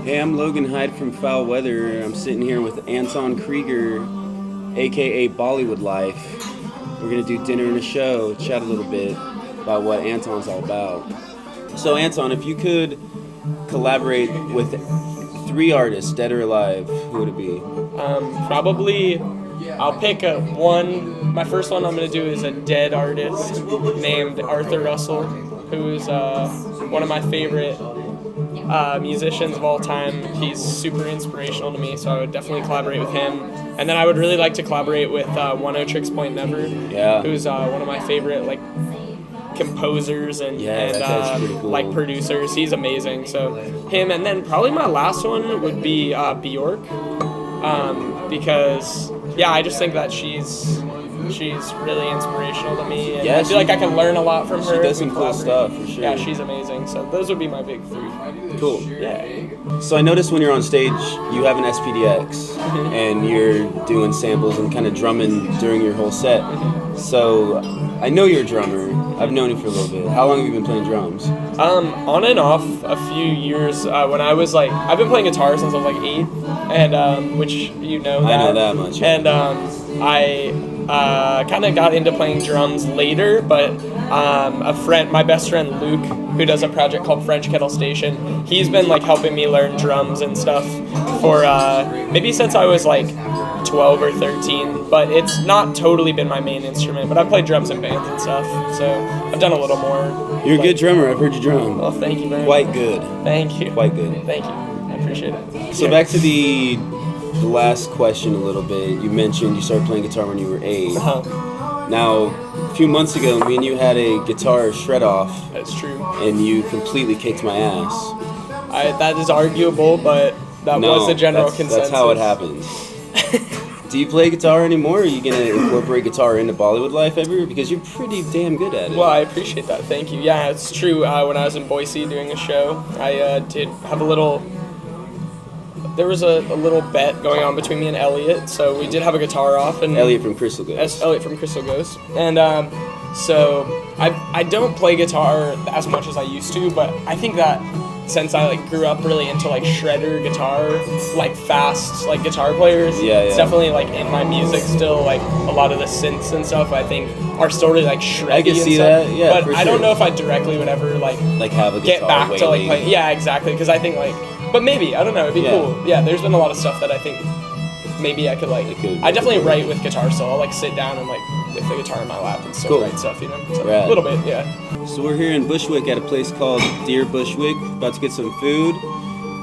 Hey, I'm Logan Hyde from Foul Weather. I'm sitting here with Anton Krieger, aka Bollywood Life. We're gonna do dinner and a show, chat a little bit about what Anton's all about. So Anton, if you could collaborate with 3 artists, dead or alive, who would it be? Probably, I'll pick one. My first one I'm going to do is a dead artist named Arthur Russell, who is one of my favorite musicians of all time. He's super inspirational to me, so I would definitely collaborate with him. And then I would really like to collaborate with 10 Point Never, who's one of my favorite composers and cool. Producers. He's amazing. So him, and then probably my last one would be Bjork, because I just think that she's really inspirational to me, and I feel like I can learn a lot from her. She does some cool stuff for sure. Yeah, she's amazing. So those would be my big 3. Cool. Yeah. So I noticed when you're on stage, you have an SPDX, and you're doing samples and kind of drumming during your whole set. So I know you're a drummer. I've known you for a little bit. How long have you been playing drums? On and off a few years. When I was I've been playing guitar since I was 8, and which you know that. I know that much. Yeah. And I kind of got into playing drums later, but my best friend Luke, who does a project called French Kettle Station, he's been helping me learn drums and stuff for maybe since I was 12 or 13, but it's not totally been my main instrument, but I've played drums in bands and stuff, so I've done a little more. You're a good drummer. I've heard you drum. Well, thank you very much. Quite good. Thank you. Quite good. Thank you. I appreciate it. So back to the last question a little bit. You mentioned you started playing guitar when you were 8. Now, a few months ago, me and you had a guitar shred-off. That's true. And you completely kicked my ass. That is arguable, but that was the general consensus. That's how it happens. Do you play guitar anymore? Are you going to incorporate guitar into Bollywood Life ever? Because you're pretty damn good at it. Well, I appreciate that. Thank you. Yeah, it's true. When I was in Boise doing a show, I did have there was a little bet going on between me and Elliot, so we did have a guitar off. And Elliot from Crystal Ghost. Elliot from Crystal Ghost. And so I don't play guitar as much as I used to, but I think that since I grew up really into shredder guitar, fast guitar players, it's definitely in my music still. A lot of the synths and stuff I think are sort of shreddy. I can see stuff, that, yeah. But I don't know if I directly would ever have a get guitar back to wailing. play. Yeah, exactly. Because I think but maybe I don't know. It'd be cool. Yeah, there's been a lot of stuff that I think maybe I could I definitely write with guitar, so I'll sit down and with the guitar in my lap and still write stuff, So a little bit, yeah. So we're here in Bushwick at a place called Dear Bushwick, about to get some food.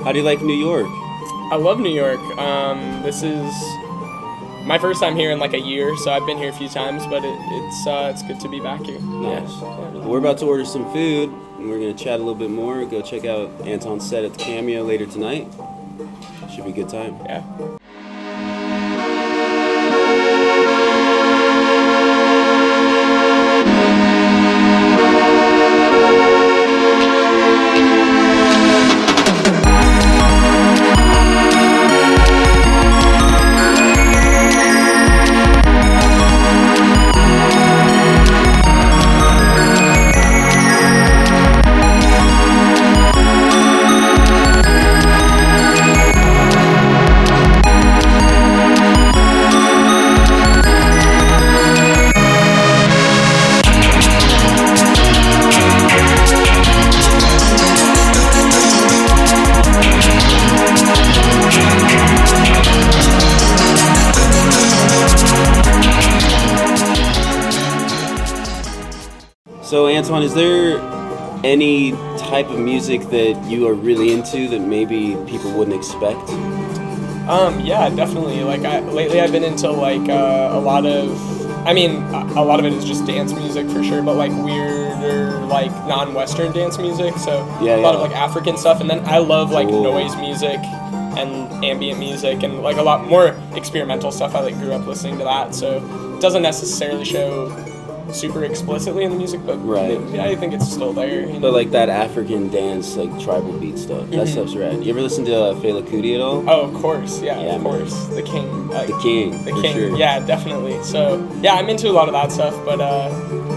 How do you like New York? I love New York. This is my first time here in a year, so I've been here a few times, but it's good to be back here. Nice. Yeah, really. We're about to order some food, and we're going to chat a little bit more. Go check out Anton's set at the Cameo later tonight. Should be a good time. Yeah. So Anton, is there any type of music that you are really into that maybe people wouldn't expect? Yeah, definitely. Lately I've been into a lot of it is just dance music for sure, but weirder non-Western dance music. So a lot of African stuff, and then I love noise music and ambient music and a lot more experimental stuff. I grew up listening to that, so it doesn't necessarily show super explicitly in the music, but I think it's still there. But that African dance, tribal beat stuff, that stuff's rad. You ever listen to Fela Kuti at all? Oh, of course, of course. The King. The King, The for King, sure. yeah, definitely. So, yeah, I'm into a lot of that stuff, but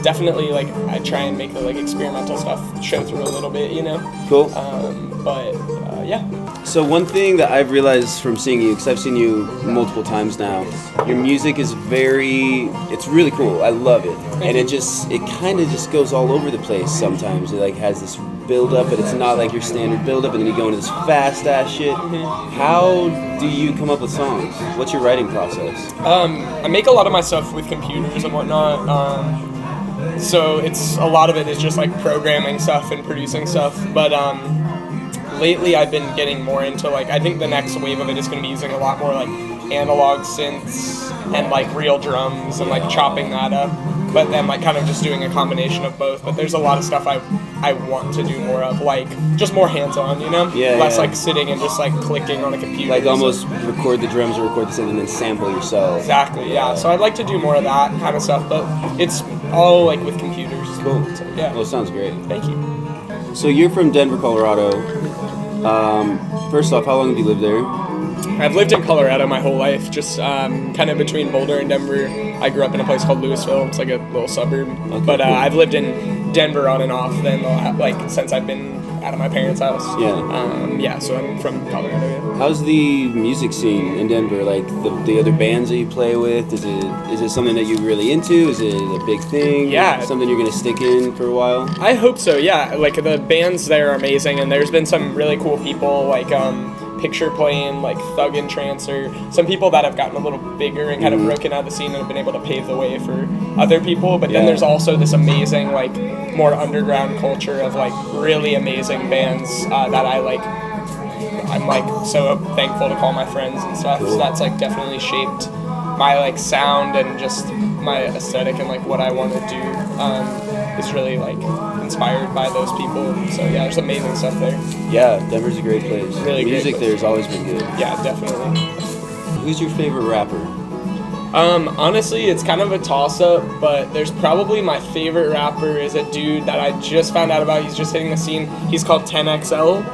definitely, I try and make the, experimental stuff show through a little bit, Cool. But, yeah. So one thing that I've realized from seeing you, because I've seen you multiple times now, your music is it's really cool. I love it. And it kind of just goes all over the place sometimes. It like has this build up, but it's not like your standard build up, and then you go into this fast ass shit. How do you come up with songs? What's your writing process? I make a lot of my stuff with computers and whatnot. So a lot of it is just like programming stuff and producing stuff. But lately I've been getting more into like, I think the next wave of it is going to be using a lot more like analog synths and like real drums and like chopping that up. But then like kind of just doing a combination of both. But there's a lot of stuff I want to do more of, like just more hands-on, you know? Yeah, less yeah. like sitting and just like clicking on a computer. Like almost record the drums or record the synth and then sample yourself. Exactly, yeah. So I'd like to do more of that kind of stuff, but it's all like with computers. Cool. So, yeah. Well, it sounds great. Thank you. So you're from Denver, Colorado. First off, how long have you lived there? I've lived in Colorado my whole life, just kind of between Boulder and Denver. I grew up in a place called Louisville. It's like a little suburb. Okay, But cool. I've lived in Denver on and off then, like since I've been out of my parents' house. Yeah. So I'm from Colorado. Yeah. How's the music scene in Denver? Like the other bands that you play with? Is it something that you're really into? Is it a big thing? Yeah. Something you're gonna stick in for a while? I hope so, yeah. Like the bands there are amazing, and there's been some really cool people like Picture Playing, like Thug and Trancer, some people that have gotten a little bigger and kind of broken out of the scene and have been able to pave the way for other people. But then there's also this amazing, like, more underground culture of like really amazing bands that I like. I'm like so thankful to call my friends and stuff. Cool. So that's like definitely shaped my like sound and just my aesthetic and like what I want to do. Is really like inspired by those people. So yeah, there's amazing stuff there. Yeah, Denver's a great place. Really great Music place. there's always been good. Yeah, definitely. Who's your favorite rapper? Honestly, it's kind of a toss-up, but there's probably my favorite rapper is a dude that I just found out about. He's just hitting the scene. He's called 10XL.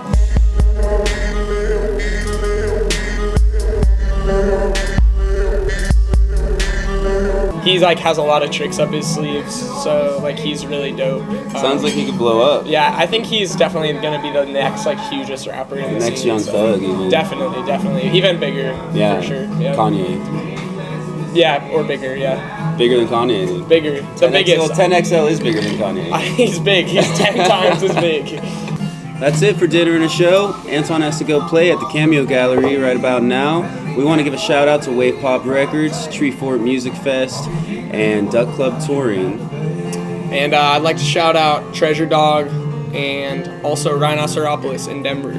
He's like has a lot of tricks up his sleeves, so like he's really dope. Sounds like he could blow up. Yeah, I think he's definitely gonna be the next like hugest rapper in the Next scene. Young Thug, even. Definitely, even bigger. Yeah, for sure. Yeah. Kanye. Yeah, or bigger. Yeah, Bigger than Kanye. Dude. bigger. The 10XL, biggest. 10XL is bigger than Kanye. He's big. He's 10 times as big. That's it for Dinner and a Show. Anton has to go play at the Cameo Gallery right about now. We want to give a shout out to Wave Pop Records, Tree Fort Music Fest, and Duck Club Touring. And I'd like to shout out Treasure Dog and also Rhinoceropolis in Denver.